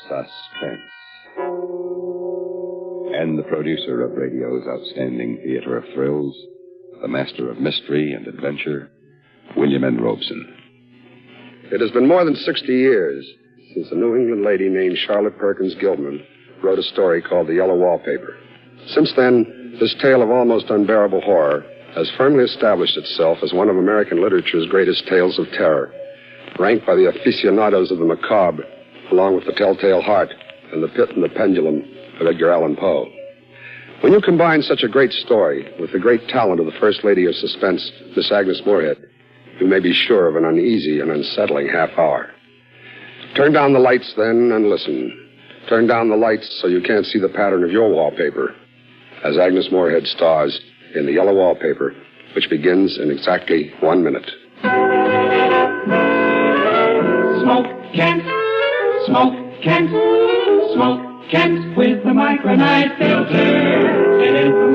Suspense. And the producer of radio's outstanding theater of thrills, the master of mystery and adventure, William N. Robeson. It has been more than 60 years since a New England lady named Charlotte Perkins Gilman wrote a story called The Yellow Wallpaper. Since then, this tale of almost unbearable horror has firmly established itself as one of American literature's greatest tales of terror, ranked by the aficionados of the macabre, along with The Telltale Heart and The Pit and the Pendulum of Edgar Allan Poe. When you combine such a great story with the great talent of the First Lady of Suspense, Miss Agnes Moorehead, you may be sure of an uneasy and unsettling half hour. Turn down the lights, then, and listen. Turn down the lights so you can't see the pattern of your wallpaper, as Agnes Moorehead stars in The Yellow Wallpaper, which begins in exactly 1 minute. Smoke Kent, smoke Kent, smoke Kent with the micronite filter. It is the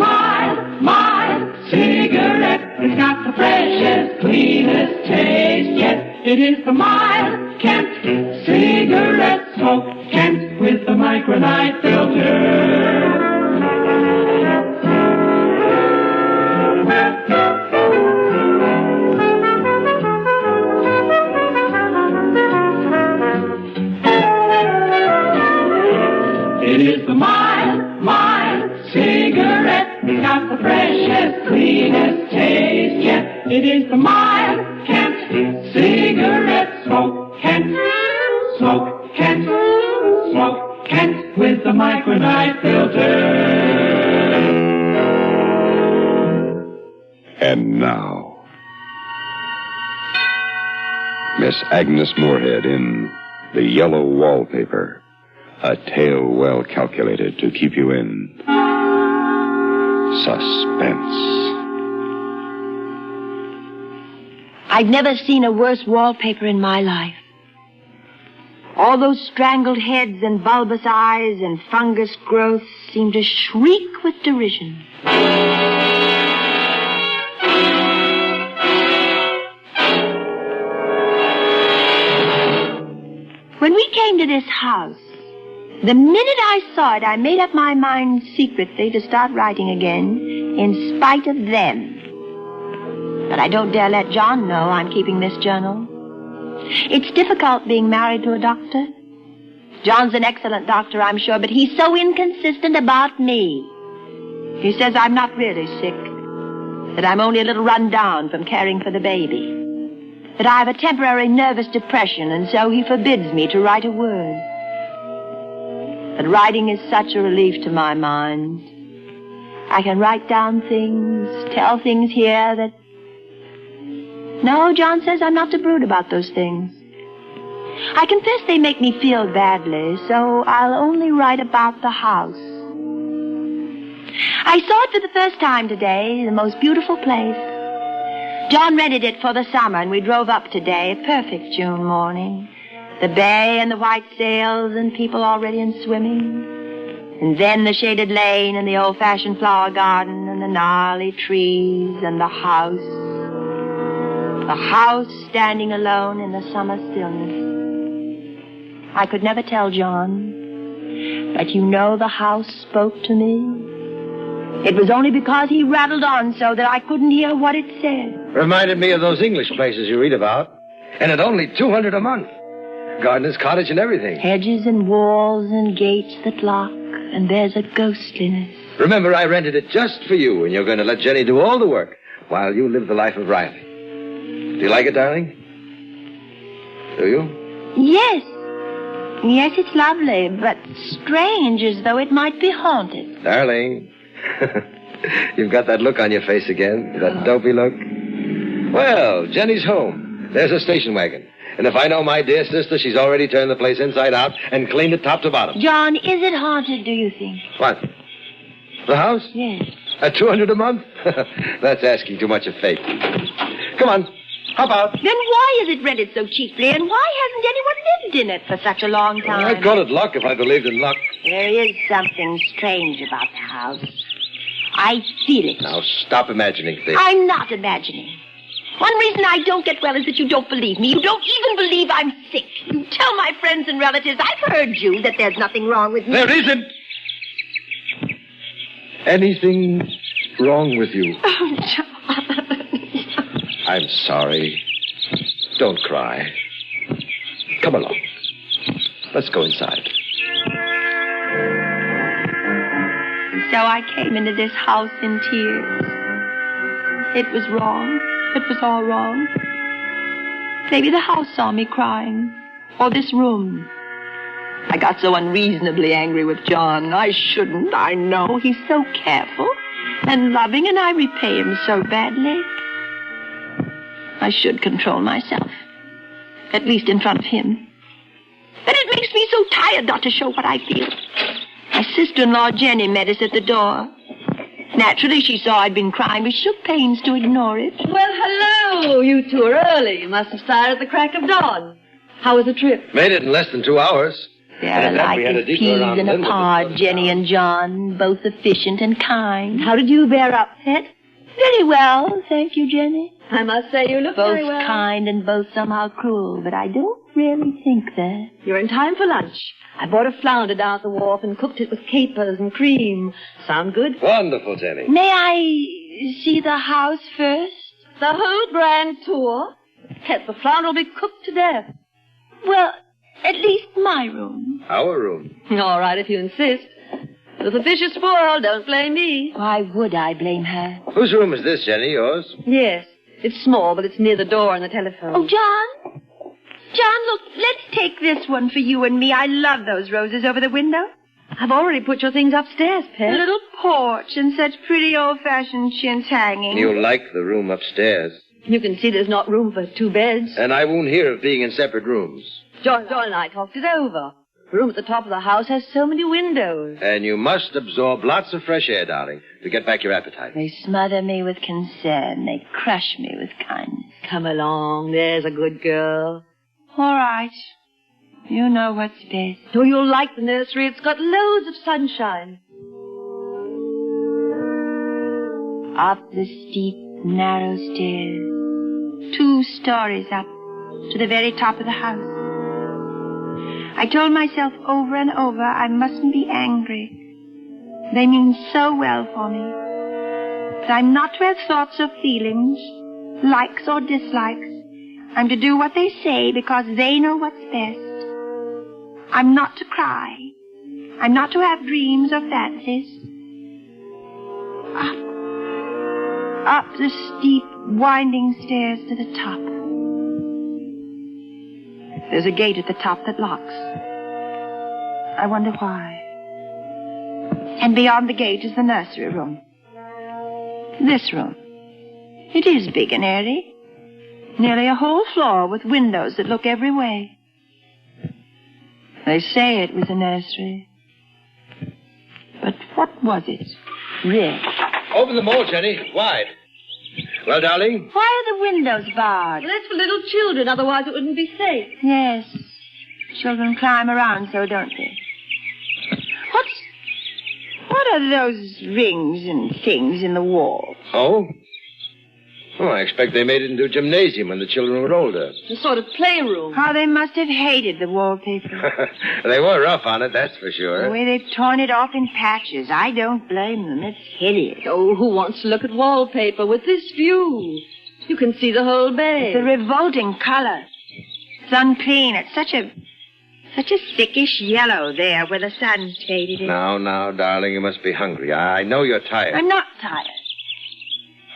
mild cigarette. It's got the freshest, cleanest taste yet. It is the mild Kent cigarette. Smoke Kent with the micronite filter. It is the mild cigarette. It's got the freshest, cleanest taste yet. It is the mild Kent cigarette. Smoke Kent, smoke Kent, smoke Kent with the micronite filter. And now, Miss Agnes Moorehead in The Yellow Wallpaper, a tale well calculated to keep you in suspense. I've never seen a worse wallpaper in my life. All those strangled heads and bulbous eyes and fungus growths seem to shriek with derision. When we came to this house, the minute I saw it, I made up my mind secretly to start writing again, in spite of them. But I don't dare let John know I'm keeping this journal. It's difficult being married to a doctor. John's an excellent doctor, I'm sure, but he's so inconsistent about me. He says I'm not really sick, that I'm only a little run down from caring for the baby, that I have a temporary nervous depression, and so he forbids me to write a word. But writing is such a relief to my mind. I can write down things, tell things here that... No, John says I'm not to brood about those things. I confess they make me feel badly, so I'll only write about the house. I saw it for the first time today, the most beautiful place. John rented it for the summer, and we drove up today, a perfect June morning. The bay and the white sails and people already in swimming. And then the shaded lane and the old-fashioned flower garden and the gnarly trees and the house. The house standing alone in the summer stillness. I could never tell John, but you know the house spoke to me. It was only because he rattled on so that I couldn't hear what it said. Reminded me of those English places you read about. And at only $200 a month. Gardener's cottage and everything. Hedges and walls and gates that lock, and there's a ghostliness. Remember, I rented it just for you, and you're going to let Jenny do all the work while you live the life of Riley. Do you like it, darling? Do you? Yes. Yes, it's lovely, but strange, as though it might be haunted. Darling, you've got that look on your face again, that dopey look. Well, Jenny's home. There's a station wagon. And if I know my dear sister, she's already turned the place inside out and cleaned it top to bottom. John, is it haunted, do you think? What? The house? Yes. At $200 a month? That's asking too much of fate. Come on. Hop out. Then why is it rented so cheaply, and why hasn't anyone lived in it for such a long time? I'd call it luck if I believed in luck. There is something strange about the house. I feel it. Now, stop imagining things. I'm not imagining. One reason I don't get well is that you don't believe me. You don't even believe I'm sick. You tell my friends and relatives I've heard you that there's nothing wrong with me. There isn't anything wrong with you. Oh, John. I'm sorry. Don't cry. Come along. Let's go inside. So I came into this house in tears. It was wrong. It was all wrong. Maybe the house saw me crying. Or this room. I got so unreasonably angry with John. I shouldn't, I know. He's so careful and loving, and I repay him so badly. I should control myself. At least in front of him. But it makes me so tired not to show what I feel. My sister-in-law, Jenny, met us at the door. Naturally, she saw I'd been crying, but shook pains to ignore it. Well, hello. You two are early. You must have started at the crack of dawn. How was the trip? Made it in less than 2 hours. They're alike as peas in a pod, Jenny and John, both efficient and kind. How did you bear up, pet? Very well, thank you, Jenny. I must say you look very well. Both kind and both somehow cruel, but I don't really think that. You're in time for lunch. I bought a flounder down at the wharf and cooked it with capers and cream. Sound good? Wonderful, Jenny. May I see the house first? The whole grand tour? Pet, the flounder will be cooked to death. Well, at least my room. Our room. All right, if you insist. If the fish is spoiled, don't blame me. Why would I blame her? Whose room is this, Jenny? Yours? Yes. It's small, but it's near the door and the telephone. Oh, John? John, look, let's take this one for you and me. I love those roses over the window. I've already put your things upstairs, Pet. A little porch and such pretty old-fashioned chintz hanging. You like the room upstairs. You can see there's not room for 2 beds. And I won't hear of being in separate rooms. John and I talked it over. The room at the top of the house has so many windows. And you must absorb lots of fresh air, darling, to get back your appetite. They smother me with concern. They crush me with kindness. Come along, there's a good girl. All right. You know what's best. Oh, you'll like the nursery. It's got loads of sunshine. Up the steep, narrow stairs. 2 stories up to the very top of the house. I told myself over and over I mustn't be angry. They mean so well for me. But I'm not to have thoughts or feelings, likes or dislikes. I'm to do what they say because they know what's best. I'm not to cry. I'm not to have dreams or fancies. Up the steep, winding stairs to the top. There's a gate at the top that locks. I wonder why. And beyond the gate is the nursery room. This room. It is big and airy. Nearly a whole floor with windows that look every way. They say it was a nursery. But what was it, really? Open them all, Jenny. Wide. Well, darling? Why are the windows barred? Well, that's for little children, otherwise it wouldn't be safe. Yes. Children climb around so, don't they? What are those rings and things in the wall? Oh? Oh, I expect they made it into a gymnasium when the children were older. A sort of playroom. How they must have hated the wallpaper. They were rough on it, that's for sure. The way they've torn it off in patches. I don't blame them. It's hideous. Oh, who wants to look at wallpaper with this view? You can see the whole bay. It's a revolting color. It's unclean. It's such a sickish yellow there where the sun's faded in. Now, darling, you must be hungry. I know you're tired. I'm not tired.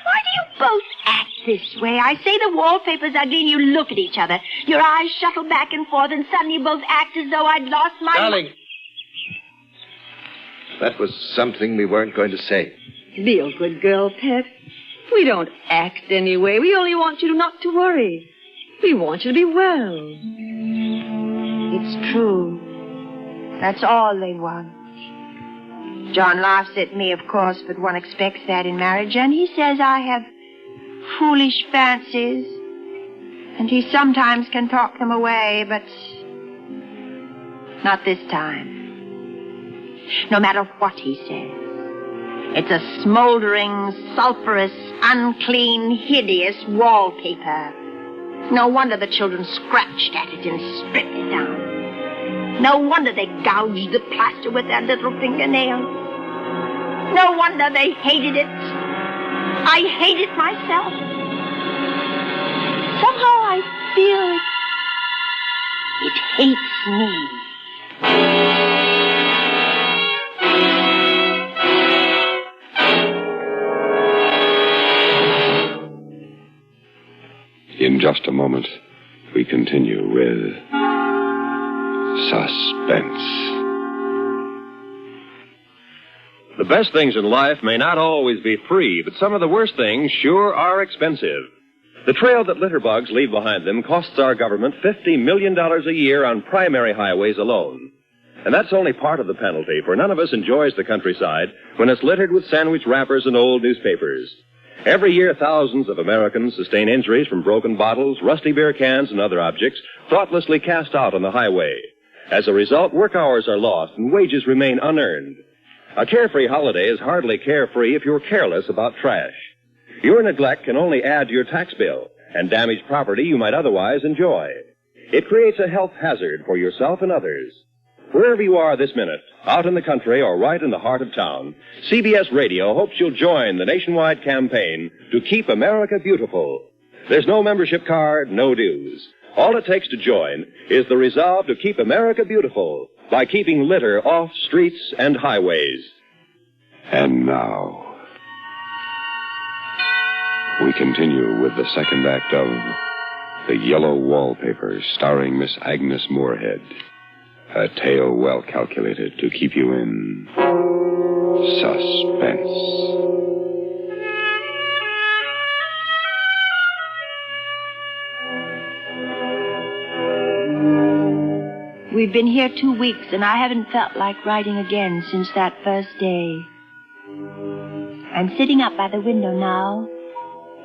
Why do you both act this way? I say the wallpaper's ugly and you look at each other. Your eyes shuffle back and forth and suddenly you both act as though I'd lost my... Darling, that was something we weren't going to say. Be a good girl, Pet. We don't act anyway. We only want you not to worry. We want you to be well. It's true. That's all they want. John laughs at me, of course, but one expects that in marriage, and he says I have foolish fancies, and he sometimes can talk them away, but not this time. No matter what he says. It's a smoldering, sulphurous, unclean, hideous wallpaper. No wonder the children scratched at it and stripped it down. No wonder they gouged the plaster with their little fingernails. No wonder they hated it. I hate it myself. Somehow I feel it hates me. In just a moment, we continue with Suspense. The best things in life may not always be free, but some of the worst things sure are expensive. The trail that litter bugs leave behind them costs our government $50 million a year on primary highways alone. And that's only part of the penalty, for none of us enjoys the countryside when it's littered with sandwich wrappers and old newspapers. Every year, thousands of Americans sustain injuries from broken bottles, rusty beer cans, and other objects thoughtlessly cast out on the highway. As a result, work hours are lost and wages remain unearned. A carefree holiday is hardly carefree if you're careless about trash. Your neglect can only add to your tax bill and damage property you might otherwise enjoy. It creates a health hazard for yourself and others. Wherever you are this minute, out in the country or right in the heart of town, CBS Radio hopes you'll join the nationwide campaign to keep America beautiful. There's no membership card, no dues. All it takes to join is the resolve to keep America beautiful by keeping litter off streets and highways. And now, we continue with the second act of The Yellow Wallpaper, starring Miss Agnes Moorehead. A tale well calculated to keep you in suspense. We've been here 2 weeks, and I haven't felt like writing again since that first day. I'm sitting up by the window now,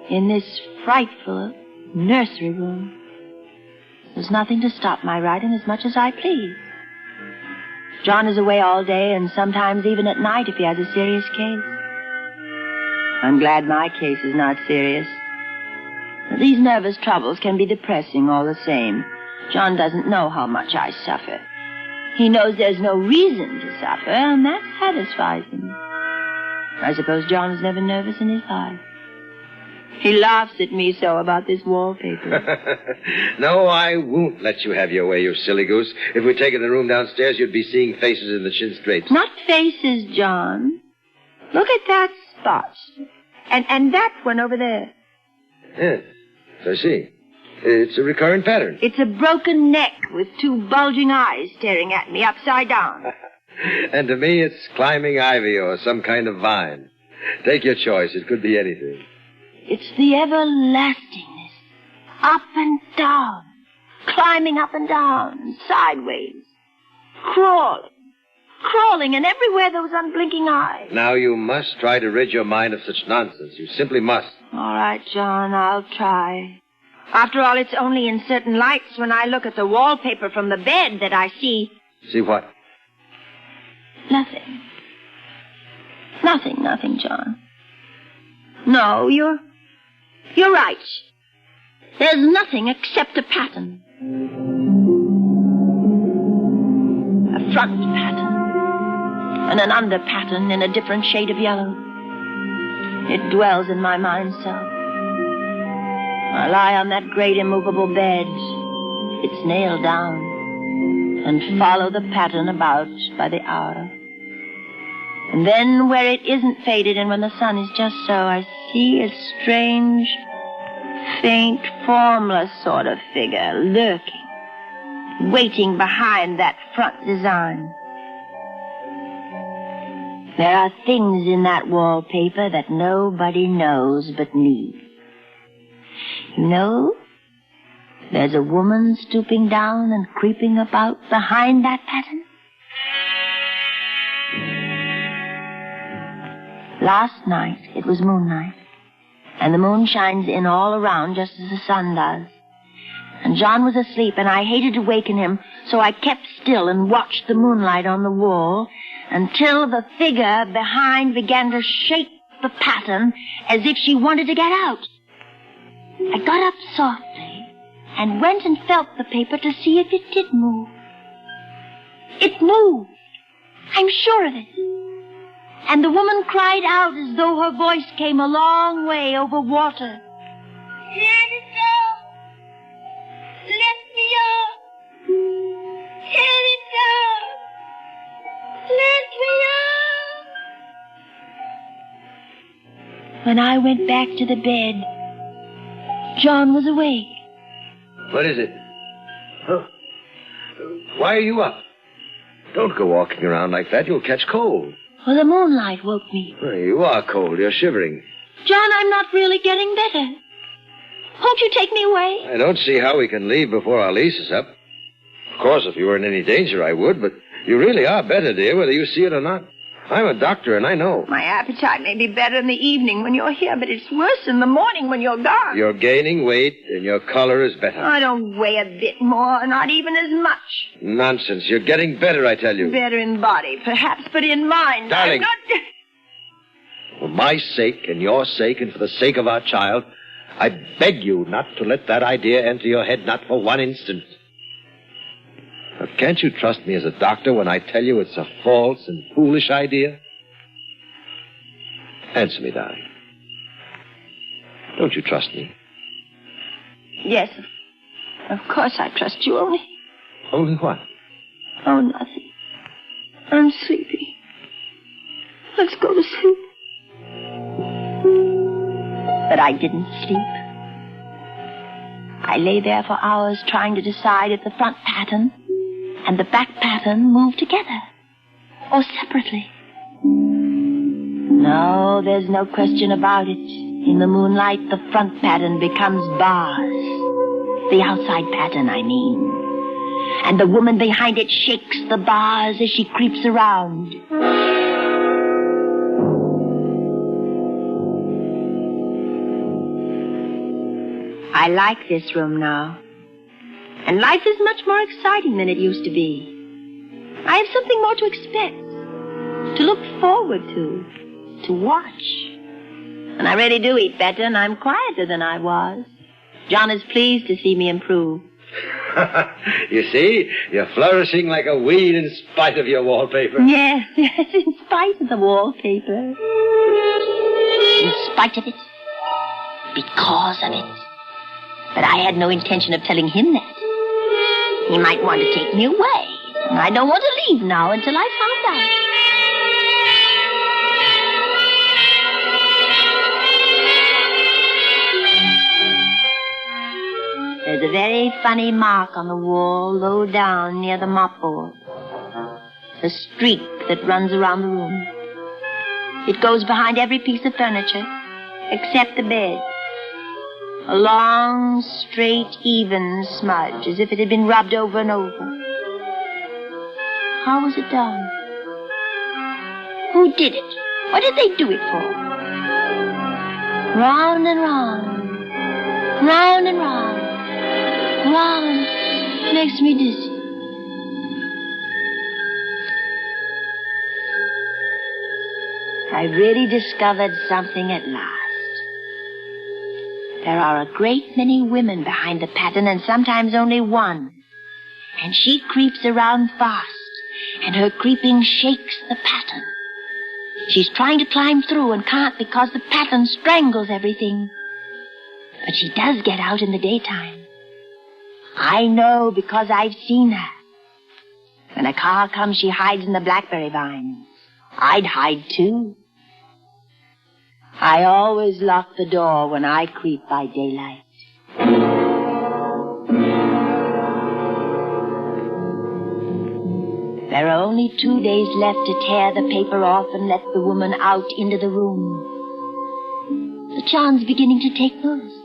in this frightful nursery room. There's nothing to stop my writing as much as I please. John is away all day, and sometimes even at night if he has a serious case. I'm glad my case is not serious. But these nervous troubles can be depressing all the same. John doesn't know how much I suffer. He knows there's no reason to suffer, and that satisfies him. I suppose John was never nervous in his life. He laughs at me so about this wallpaper. No, I won't let you have your way, you silly goose. If we take in the room downstairs, you'd be seeing faces in the chintz drapes. Not faces, John. Look at that spot. And that one over there. Yes, I see. It's a recurrent pattern. It's a broken neck with 2 bulging eyes staring at me upside down. And to me, it's climbing ivy or some kind of vine. Take your choice. It could be anything. It's the everlastingness. Up and down. Climbing up and down. Sideways. Crawling, and everywhere those unblinking eyes. Now you must try to rid your mind of such nonsense. You simply must. All right, John, I'll try. After all, it's only in certain lights when I look at the wallpaper from the bed that I see... See what? Nothing. Nothing, John. No, you're right. There's nothing except a pattern. A front pattern. And an under pattern in a different shade of yellow. It dwells in my mind so. I lie on that great immovable bed. It's nailed down. And follow the pattern about by the hour. And then where it isn't faded and when the sun is just so, I see a strange, faint, formless sort of figure lurking, waiting behind that front design. There are things in that wallpaper that nobody knows but me. You know, there's a woman stooping down and creeping about behind that pattern. Last night, it was moonlight, and the moon shines in all around just as the sun does. And John was asleep, and I hated to waken him, so I kept still and watched the moonlight on the wall until the figure behind began to shake the pattern as if she wanted to get out. I got up softly and went and felt the paper to see if it did move. It moved. I'm sure of it. And the woman cried out as though her voice came a long way over water. Let it go. Let me up. Let it go. Let me up. When I went back to the bed, John was awake. What is it? Huh? Why are you up? Don't go walking around like that. You'll catch cold. Well, the moonlight woke me. Well, you are cold. You're shivering. John, I'm not really getting better. Won't you take me away? I don't see how we can leave before our lease is up. Of course, if you were in any danger, I would, but you really are better, dear, whether you see it or not. I'm a doctor, and I know. My appetite may be better in the evening when you're here, but it's worse in the morning when you're gone. You're gaining weight, and your color is better. I don't weigh a bit more, not even as much. Nonsense. You're getting better, I tell you. Better in body, perhaps, but in mind, Darling. I'm not... For my sake, and your sake, and for the sake of our child, I beg you not to let that idea enter your head, not for one instant. Now, can't you trust me as a doctor when I tell you it's a false and foolish idea? Answer me, darling. Don't you trust me? Yes, of course I trust you, only... Only what? Oh, nothing. I'm sleepy. Let's go to sleep. But I didn't sleep. I lay there for hours trying to decide if the front pattern and the back pattern move together or separately. No, there's no question about it. In the moonlight, the front pattern becomes bars. The outside pattern, I mean. And the woman behind it shakes the bars as she creeps around. I like this room now. And life is much more exciting than it used to be. I have something more to expect, to look forward to watch. And I really do eat better, and I'm quieter than I was. John is pleased to see me improve. You see, you're flourishing like a weed in spite of your wallpaper. Yes, in spite of the wallpaper. In spite of it. Because of it. But I had no intention of telling him that. He might want to take me away. And I don't want to leave now until I found out. There's a very funny mark on the wall low down near the mopboard. A streak that runs around the room. It goes behind every piece of furniture, except the bed. A long, straight, even smudge, as if it had been rubbed over and over. How was it done? Who did it? What did they do it for? Round and round. Round and round. Round. Makes me dizzy. I've really discovered something at last. There are a great many women behind the pattern, and sometimes only one. And she creeps around fast, and her creeping shakes the pattern. She's trying to climb through and can't because the pattern strangles everything. But she does get out in the daytime. I know because I've seen her. When a car comes, she hides in the blackberry vines. I'd hide too. I always lock the door when I creep by daylight. There are only 2 days left to tear the paper off and let the woman out into the room. The John's beginning to take notice.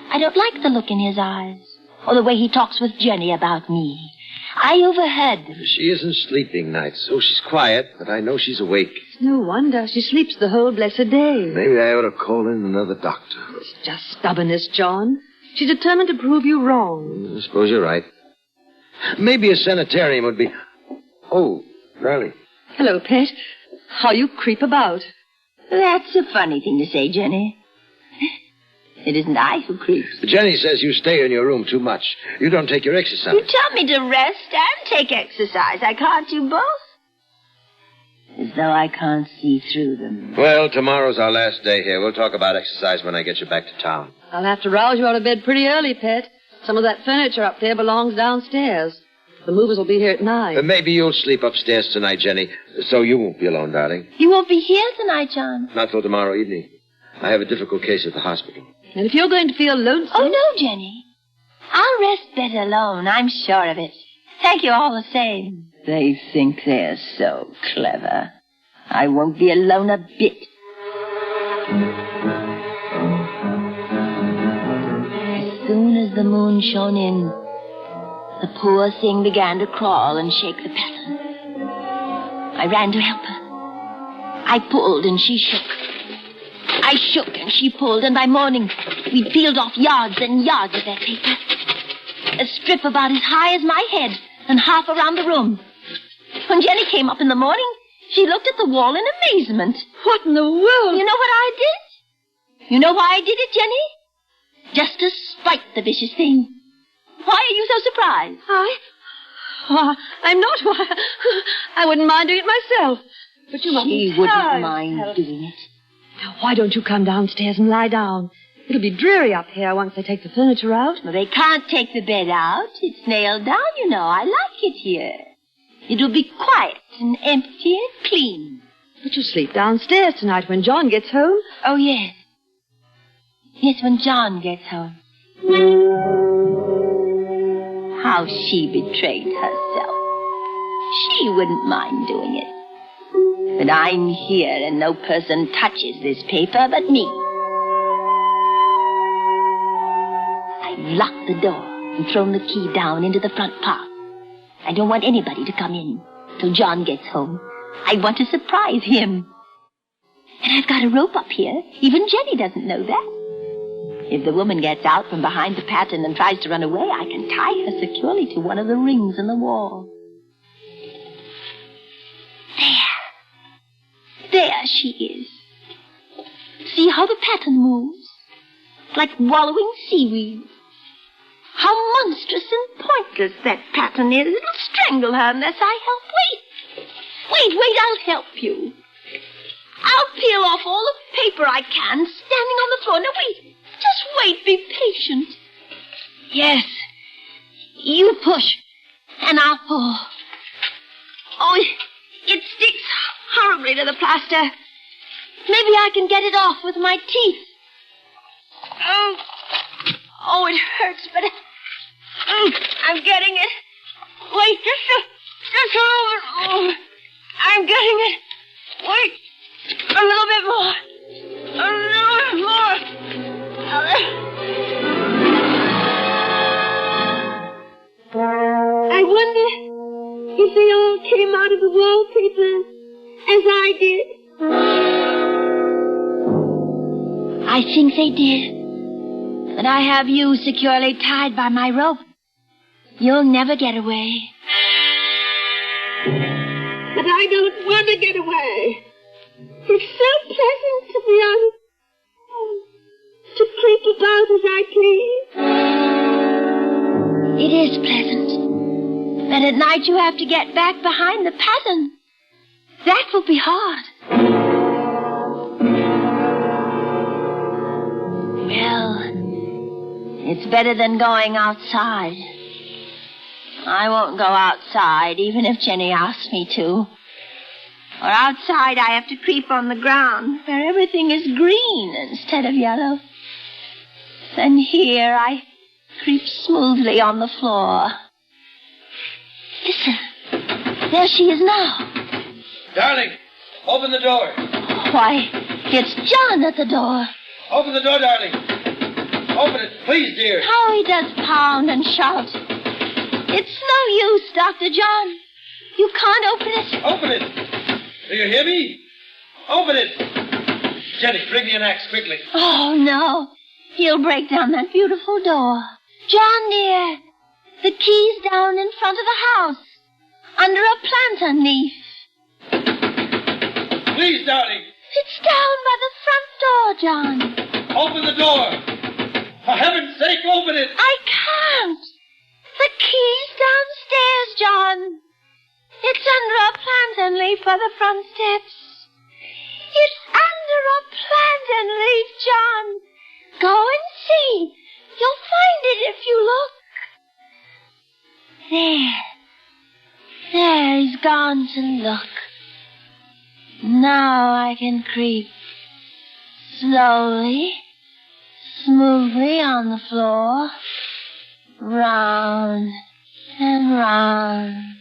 I don't like the look in his eyes, or the way he talks with Jenny about me. I overheard them. She isn't sleeping nights, so she's quiet, but I know she's awake. It's no wonder. She sleeps the whole blessed day. Maybe I ought to call in another doctor. It's just stubbornness, John. She's determined to prove you wrong. I suppose you're right. Maybe a sanitarium would be... Oh, Riley. Hello, Pet. How you creep about. That's a funny thing to say, Jenny. It isn't I who creeps. Jenny says you stay in your room too much. You don't take your exercise. You tell me to rest and take exercise. I can't do both. As though I can't see through them. Well, tomorrow's our last day here. We'll talk about exercise when I get you back to town. I'll have to rouse you out of bed pretty early, Pet. Some of that furniture up there belongs downstairs. The movers will be here at 9. Maybe you'll sleep upstairs tonight, Jenny, so you won't be alone, darling. You won't be here tonight, John. Not till tomorrow evening. I have a difficult case at the hospital. And if you're going to feel lonesome... Oh, no, Jenny. I'll rest better alone. I'm sure of it. Thank you all the same. They think they're so clever. I won't be alone a bit. As soon as the moon shone in, the poor thing began to crawl and shake the pattern. I ran to help her. I pulled and she shook. I shook and she pulled, and by morning we'd peeled off yards and yards of that paper. A strip about as high as my head and half around the room. When Jenny came up in the morning, she looked at the wall in amazement. What in the world? You know what I did? You know why I did it, Jenny? Just to spite the vicious thing. Why are you so surprised? I'm not. I wouldn't mind doing it myself. But you mustn't. She wouldn't mind doing it. Now, why don't you come downstairs and lie down? It'll be dreary up here once they take the furniture out. Well, they can't take the bed out. It's nailed down, you know. I like it here. It'll be quiet and empty and clean. But you'll sleep downstairs tonight when John gets home. Oh, yes. Yes, when John gets home. How she betrayed herself. She wouldn't mind doing it. But I'm here and no person touches this paper but me. I've locked the door and thrown the key down into the front park. I don't want anybody to come in till John gets home. I want to surprise him. And I've got a rope up here. Even Jenny doesn't know that. If the woman gets out from behind the pattern and tries to run away, I can tie her securely to one of the rings in the wall. There she is. See how the pattern moves? Like wallowing seaweed. How monstrous and pointless that pattern is. It'll strangle her unless I help. Wait, I'll help you. I'll peel off all the paper I can, standing on the floor. Now, wait. Just wait. Be patient. Yes. You push, and I'll pull. Oh, it sticks horribly to the plaster. Maybe I can get it off with my teeth. Oh, it hurts, but I'm getting it. Wait, just a little bit. Oh, I'm getting it. Wait, a little bit more. A little bit more. I wonder if they all came out of the wallpaper as I did. I think they did. But I have you securely tied by my rope. You'll never get away. But I don't want to get away. It's so pleasant to be on, to creep about as I please. It is pleasant. But at night you have to get back behind the pattern. That will be hard. Well, it's better than going outside. I won't go outside, even if Jenny asks me to. Or outside, I have to creep on the ground, where everything is green instead of yellow. Then here, I creep smoothly on the floor. Listen. There she is now. Darling, open the door. Why, it's John at the door. Open the door, darling. Open it, please, dear. How he does pound and shout. It's no use, Dr. John. You can't open it. Open it. Do you hear me? Open it. Jenny, bring me an axe quickly. Oh, no. He'll break down that beautiful door. John, dear, the key's down in front of the house, under a planter leaf. Please, darling. It's down by the front door, John. Open the door. For heaven's sake, open it! I can't. The key's downstairs, John. It's under a plantain leaf by the front steps. It's under a plantain leaf, John. Go and see. You'll find it if you look. There, he's gone to look. Now I can creep slowly, smoothly on the floor, round and round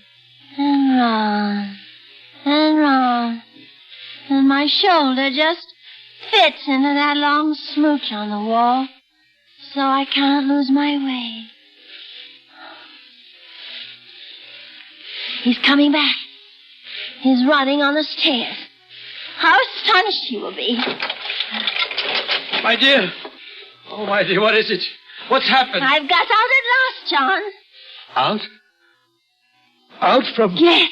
and round and round. And my shoulder just fits into that long smooch on the wall, so I can't lose my way. He's coming back. He's running on the stairs. How astonished he will be. My dear. Oh, my dear, what is it? What's happened? I've got out at last, John. Out? Out from... Yes.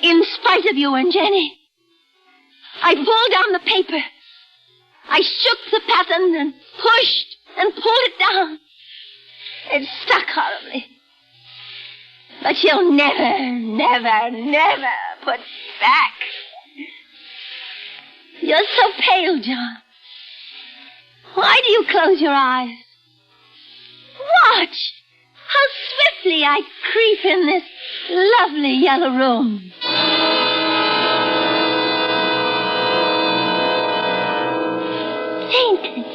In spite of you and Jenny. I pulled down the paper. I shook the pattern and pushed and pulled it down. It stuck horribly. But you'll never, never, never put back. You're so pale, John. Why do you close your eyes? Watch how swiftly I creep in this lovely yellow room. Fainted.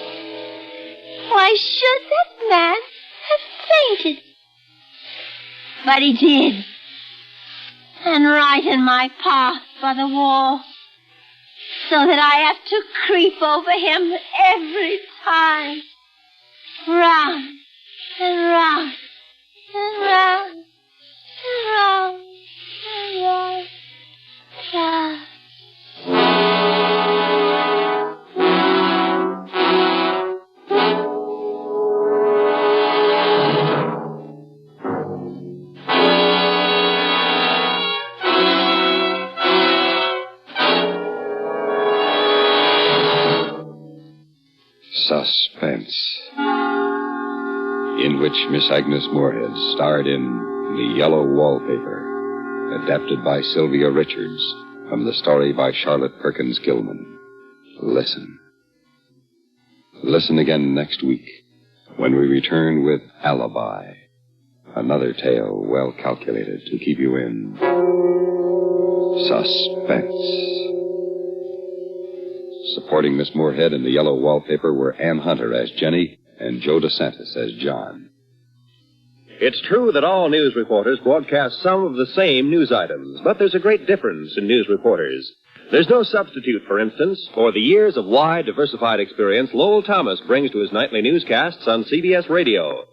Why should that man have fainted? But he did. And right in my path by the wall. So that I have to creep over him every time. Round and round and round and round and round. Round. Suspense, in which Miss Agnes Moorehead starred in The Yellow Wallpaper, adapted by Sylvia Richards from the story by Charlotte Perkins Gilman. Listen. Listen again next week when we return with Alibi, another tale well calculated to keep you in suspense. Supporting Miss Moorehead in The Yellow Wallpaper were Ann Hunter as Jenny and Joe DeSantis as John. It's true that all news reporters broadcast some of the same news items, but there's a great difference in news reporters. There's no substitute, for instance, for the years of wide, diversified experience Lowell Thomas brings to his nightly newscasts on CBS Radio.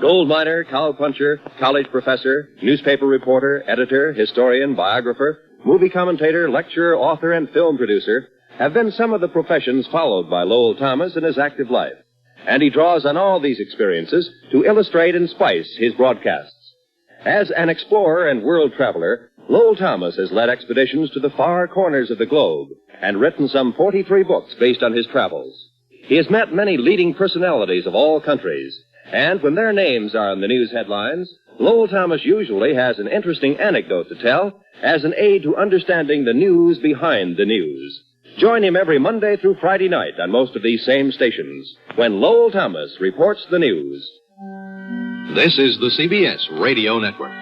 Gold miner, cowpuncher, college professor, newspaper reporter, editor, historian, biographer, movie commentator, lecturer, author, and film producer have been some of the professions followed by Lowell Thomas in his active life. And he draws on all these experiences to illustrate and spice his broadcasts. As an explorer and world traveler, Lowell Thomas has led expeditions to the far corners of the globe and written some 43 books based on his travels. He has met many leading personalities of all countries, and when their names are in the news headlines, Lowell Thomas usually has an interesting anecdote to tell as an aid to understanding the news behind the news. Join him every Monday through Friday night on most of these same stations when Lowell Thomas reports the news. This is the CBS Radio Network.